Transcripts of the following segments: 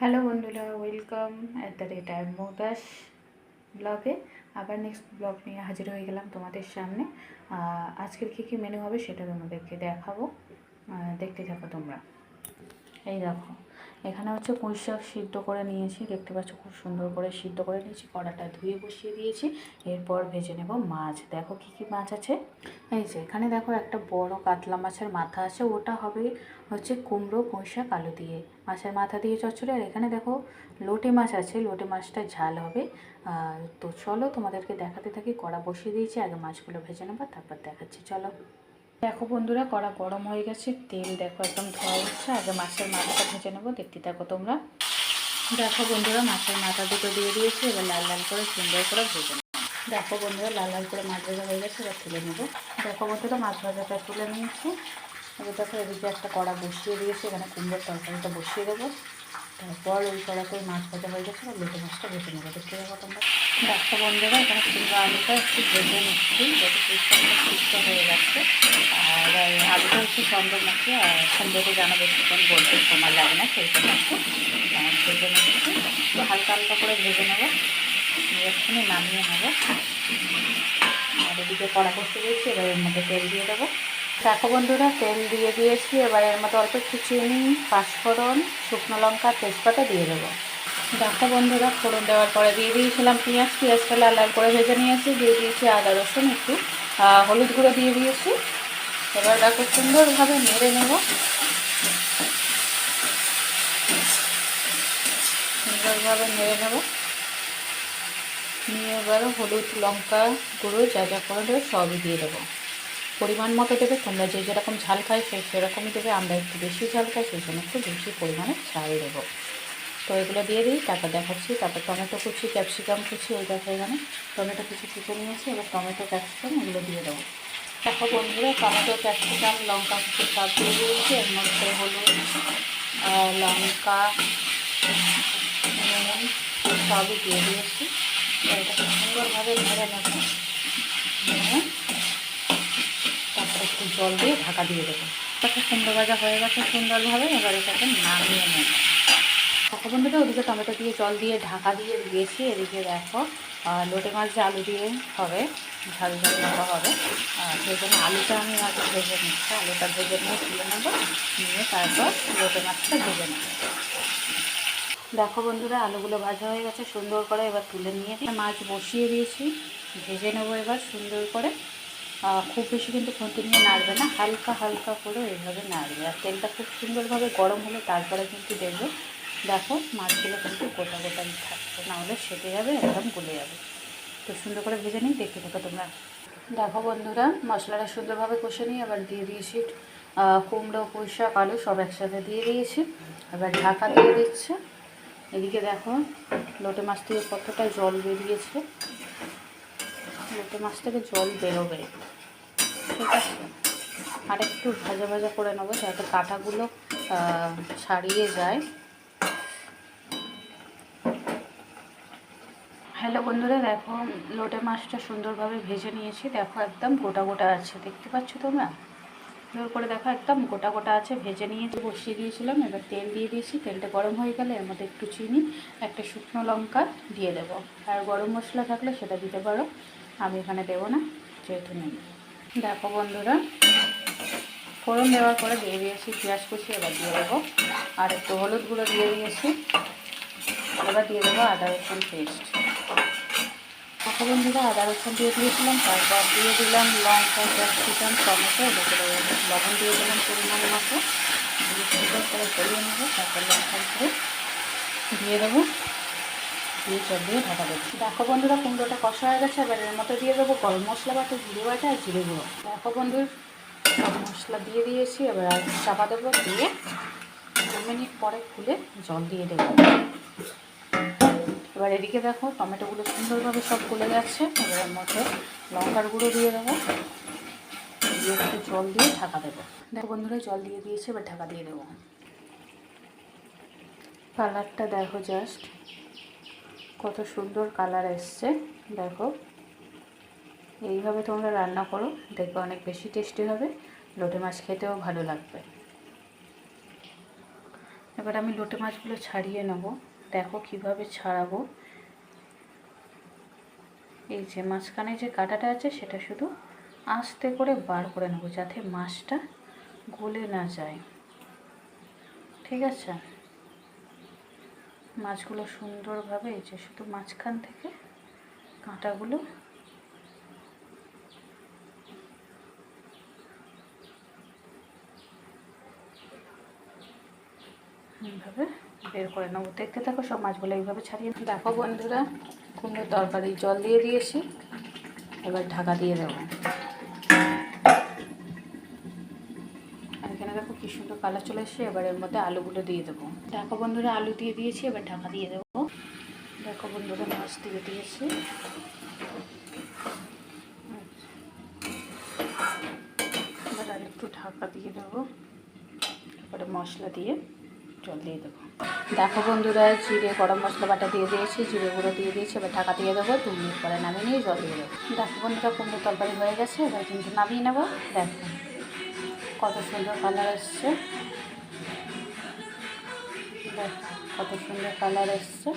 Hello বন্ধুরা, welcome at the rate I মৌদাস ব্লগে। আবার নেক্সট ব্লগ নিয়ে হাজির হয়ে গেলাম তোমাদের সামনে। আজকের কী মেনু হবে সেটা তোমাদেরকে দেখাবো, দেখতে থাকো তোমরা। এই দেখো, এখানে হচ্ছে পুঁই শাক সিদ্ধ করে নিয়েছি, দেখতে পাচ্ছ খুব সুন্দর করে সিদ্ধ করে নিয়েছি। কড়াটা ধুয়ে বসিয়ে দিয়েছি, এরপর ভেজে নেব মাছ। দেখো কী মাছ আছে। এই যে এখানে দেখো একটা বড় কাতলা মাছের মাথা আছে, ওটা হবে হচ্ছে কুমড়ো পুঁই শাক আলু দিয়ে মাছের মাথা দিয়ে চচ্চড়ি। আর এখানে দেখো লোটে মাছ আছে, লোটে মাছটা ঝাল হবে। তো চলো তোমাদেরকে দেখাতে থাকি। কড়া বসিয়ে দিয়েছি, আগে মাছগুলো ভেজে নেবো, তারপর দেখাচ্ছি। চলো। দেখো বন্ধুরা, কড়া গরম হয়ে গেছে, তেল দেখো একদম ধোয়া হচ্ছে। আগে মাছের মাথাটা ভেজে নেবো, দেখতে থাকো তোমরা। দেখো বন্ধুরা, মাছের মাথা দুটো দিয়ে দিয়েছি, এবার লাল লাল করে সুন্দর করে ভেজে নেবো। দেখো বন্ধুরা, লাল লাল করে মাছ ভাজা হয়ে গেছে, এবার তুলে নেবো। দেখো বন্ধুরা, মাছ ভাজাটা তুলে নিয়েছি। এবার দেখো এদিকে একটা কড়া বসিয়ে দিয়েছি, এখানে কুমড়োর তরকারিটা বসিয়ে দেবো। তারপর ওই কড়াতে মাছ ভাজা হয়ে গেছে, আর লোটে মাছটা ভেজে নেবো, দেখতে যাবো তোমরা। দেখো বন্ধুরা, এখানে কুমড়ো আলুটা একটু ভেজে নিচ্ছি, যাতে পুষ্পটা সিদ্ধ হয়ে গেছে। আর আলুটা একটু চন্দ্রমুখী, আর সুন্দর জানা বেশিক্ষণ বলতে সময় লাগে না, সেই জন্য একটু ভেজে নিচ্ছি। একটু হালকা হালকা করে ভেজে নেবো, এক্ষুনি নামিয়ে নেবো। আর এদিকে কড়া বসিয়ে দিয়েছি, এবার এর মধ্যে তেল দিয়ে দেবো। দেখো বন্ধুরা, তেল দিয়ে দিয়েছি, এবার এর মধ্যে অল্প একটু চিনি, পাঁচফোড়ন, শুকনো লঙ্কা, তেজপাতা দিয়ে দেবো। দেখো বন্ধুরা, ফোড়ন দেওয়ার পরে দিয়ে দিয়েছিলাম পেঁয়াজটা লাল লাল করে ভেজে নিয়েছি, দিয়ে দিয়েছি আদা রসুন, একটু হলুদ গুঁড়ো দিয়ে দিয়েছি। এবার দেখো সুন্দরভাবে নেড়ে নেব, সুন্দরভাবে নেড়ে নেব। নিয়ে এবার হলুদ লঙ্কা গুঁড়ো যা যা করে দেবে সবই দিয়ে দেবো। পরিমাণ মতো দেবে, তোমরা যে যেরকম ঝাল খাই সেরকমই দেবে। আমরা একটু বেশি ঝাল খাই, সেই জন্য একটু বেশি পরিমাণে ঝাল দেবো। তো এগুলো দিয়ে দিই, তারপর দেখাচ্ছি। তারপর টমেটো কুচি, ক্যাপসিকাম কুচি, ওই দেখো এখানে টমেটো কুচি কুচে নিয়েছি। এবার টমেটো ক্যাপসিকাম এগুলো দিয়ে দেবো। দেখো বন্ধুরা, টমেটো ক্যাপসিকাম লঙ্কা কুচি সব দিয়ে দিয়েছি। এর মধ্যে হলুদ, লঙ্কা, নুন সবই দিয়ে দিয়েছি। এটাকে সুন্দরভাবে নেড়ে নেব, নিয়ে তারপর একটু জল দিয়ে ঢাকা দিয়ে দেবো। তারপর কুমড়ো ভাজা হয়ে গেছে সুন্দরভাবে, এবার এটাকে নামিয়ে নেব। দেখো বন্ধুরা, ওদিকে টমেটো দিয়ে জল দিয়ে ঢাকা দিয়ে দিয়েছি। এদিকে দেখো লোটে মাছ যে আলু দিয়ে হবে, ঝাল ঝাল মতো হবে, সেই জন্য আলুটা আমি আগে ভেজে নিচ্ছি। আলুটা ভেজে নিয়ে তুলে নেবো, নিয়ে তারপর লোটে মাছটা ভেজে নেব। দেখো বন্ধুরা, আলুগুলো ভাজা হয়ে গেছে সুন্দর করে, এবার তুলে নিয়ে মাছ বসিয়ে দিয়েছি, ভেজে নেবো এবার সুন্দর করে। খুব বেশি কিন্তু খুন্তি নিয়ে নাড়বে না, হালকা হালকা করে এইভাবে নাড়বে। আর তেলটা খুব সুন্দরভাবে গরম হলে তারপরে কিন্তু দেখবে, দেখো মাছগুলো কিন্তু গোটা গোটা থাকবে, নাহলে সেটে যাবে, একদম গলে যাবে। তো সুন্দর করে ভেজে নিই, দেখতে থাকো তোমরা। দেখো বন্ধুরা, মশলাটা সুন্দরভাবে কষে নিয়ে এবার দিয়ে দিয়েছি কুমড়ো পুঁই শাক আলু সব একসাথে দিয়ে দিয়েছি। এবার ঢাকা দিয়ে দিচ্ছে। এদিকে দেখো লোটে মাছ থেকে কতটা জল বেরিয়েছে, লোটে মাছ থেকে জল বেরোবে, ঠিক আছে। আর একটু ভাজা ভাজা করে নেবো, যাতে কাঁটাগুলো ছাড়িয়ে যায়। হ্যালো বন্ধুরা, দেখো লোটে মাছটা সুন্দরভাবে ভেজে নিয়েছি। দেখো একদম গোটা গোটা আছে, দেখতে পাচ্ছ তোমরা। সুন্দর করে দেখো একদম গোটা গোটা আছে, ভেজে নিয়ে বসিয়ে দিয়েছিলাম। এবার তেল দিয়ে দিয়েছি, তেলটা গরম হয়ে গেলে এর মধ্যে একটু চিনি, একটা শুকনো লঙ্কা দিয়ে দেবো। আর গরম মশলা থাকলে সেটা দিতে পারো, আমি এখানে দেবো না যেহেতু নেই। দেখো বন্ধুরা, ফোড়ন দেওয়ার পরে দিয়ে দিয়েছি পেঁয়াজ কুচি, এবার দিয়ে দেবো। আর একটু হলুদ গুঁড়ো দিয়ে দিয়েছি, এবার দিয়ে দেবো আদা রসুন পেস্ট। দেখো বন্ধুরা, আদা রসুন দিয়ে দিয়েছিলাম, তারপর দিয়ে দিলাম লঙ্কা, ক্যাপসিকাম, টমেটো, এগুলো লবণ দিয়ে দিলাম পরিমাণ মতো, দিয়ে সুন্দর করে গলিয়ে নেবো। তারপর লঙ্কার গুঁড়ো দিয়ে দেবো, দিয়ে জল দিয়ে ঢাকা দেবো। দেখো বন্ধুরা, কুমড়োটা কষা হয়ে গেছে, এবার এর মতো দিয়ে দেবো গরম মশলা বাটা, জিরে বাটা আর জিরে গুঁড়ো। দেখো বন্ধুর গরম মশলা দিয়ে দিয়েছি, এবার আর চাপা দেবো, দিয়ে 2 মিনিট পরে খুলে জল দিয়ে দেবো। এবার এদিকে দেখো টমেটোগুলো সুন্দরভাবে সব গলে যাচ্ছে, এবার এর মধ্যে লঙ্কার গুঁড়ো দিয়ে দেবো, দিয়ে একটু জল দিয়ে ঢাকা দেবো। দেখো বন্ধুরা, জল দিয়ে দিয়েছে, এবার ঢাকা দিয়ে দেবো। কালারটা দেখো, জাস্ট কত সুন্দর কালার এসছে। দেখো এইভাবে তোমরা রান্না করো, দেখবে অনেক বেশি টেস্টি হবে, লোটে মাছ খেতেও ভালো লাগবে। এবার আমি লোটে মাছগুলো ছাড়িয়ে নেব। দেখো কিভাবে ছাড়াবো। এই যে মাঝখানে যে কাঁটাটা আছে সেটা শুধু আস্তে করে বার করে নেব, যাতে মাছটা গলে না যায়। ঠিক আছে, মাছগুলো সুন্দরভাবে এই যে শুধু মাঝখান থেকে কাঁটাগুলো এইভাবে বের করে নেবো। দেখতে থাকো, সব মাছগুলো এইভাবে ছাড়িয়ে। দেখো বন্ধুরা, কুমড়োর তরকারি জল দিয়ে দিয়েছি, এবার ঢাকা দিয়ে দেবো। এখানে দেখো কি সুন্দর কালার চলে এসছে। এবার এর মধ্যে আলুগুলো দিয়ে দেবো। দেখো বন্ধুরা, আলু দিয়ে দিয়েছি, এবার ঢাকা দিয়ে দেবো। দেখো বন্ধুরা, মাছ দিয়ে দিয়েছি। এবার আর একটু ঢাকা দিয়ে দেবো, তারপরে মশলা দিয়ে জল দিয়ে দেবো। দেখো বন্ধুরা, জিরে গরম মশলা বাটা দিয়ে দিয়েছি, জিরে গুঁড়ো দিয়ে দিয়েছি, এবার ঢাকা দিয়ে দেবো। 2 মিনিট পরে নামিয়ে নিয়ে জল দিয়ে দেবো। দেখো বন্ধুরা, কুমড়োর তরকারি হয়ে গেছে, এবার কিন্তু নামিয়ে নেবো। দেখো কত সুন্দর কালার এসছে, দেখো কত সুন্দর কালার এসছে।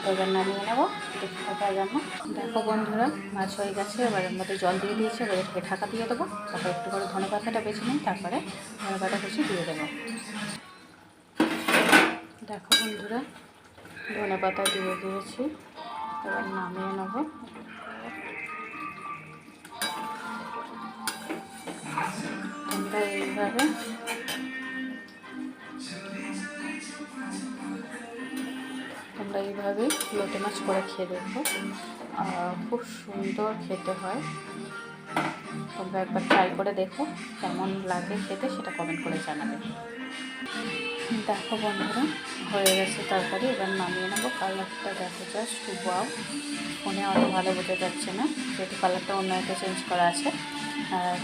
তো এবার নামিয়ে নেবো, দেখতে থাকার জন্য। দেখো বন্ধুরা, মাছ হয়ে গেছে, এবার এর মধ্যে জল দিয়ে দিয়েছে, এবার এটাকে ঢাকা দিয়ে দেবো। তারপর একটু করে ধনে পাতাটা বেছে নিই, তারপরে ধনে পাতা কুচি দিয়ে দেবো। দেখো বন্ধুরা, ধনে পাতা দিয়ে দিয়েছি, এবার নামিয়ে নেবো। তোমরা এইভাবে লোটে মাছ করে খেয়ে দেখো, খুব সুন্দর খেতে হয়। তোমরা একবার ট্রাই করে দেখো, কেমন লাগে খেতে সেটা কমেন্ট করে জানাবে। দেখো বন্ধুরা, হয়ে গেছে তরকারি, এবার নামিয়ে নেবো। কালারটা দেখো জাস্ট ওয়াও। ফোনে অত ভালো বোঝা যাচ্ছে না, যেহেতু কালারটা অন্য একটা চেঞ্জ করা আছে।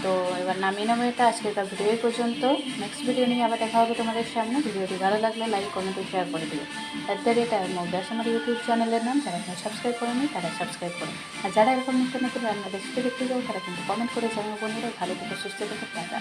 তো এবার নামিয়ে নেবো এটা। আজকের ভিডিও এই পর্যন্ত। নেক্সট ভিডিও নিয়ে আবার দেখা হবে তোমাদের সামনে। ভিডিওটি ভালো লাগলে লাইক, কমেন্ট ও শেয়ার করে দেবে। @mobdash আমার ইউটিউব চ্যানেলের নাম। যারা এখন সাবস্ক্রাইব করেনি তারা সাবস্ক্রাইব করো। আর যারা এরকম নতুন নতুন রান্নার রেসিপি দেখতে যাও তারা কিন্তু কমেন্ট করে জানাবো। বন্ধুরা ভালো থেকে সুস্থ থেকে টাটা।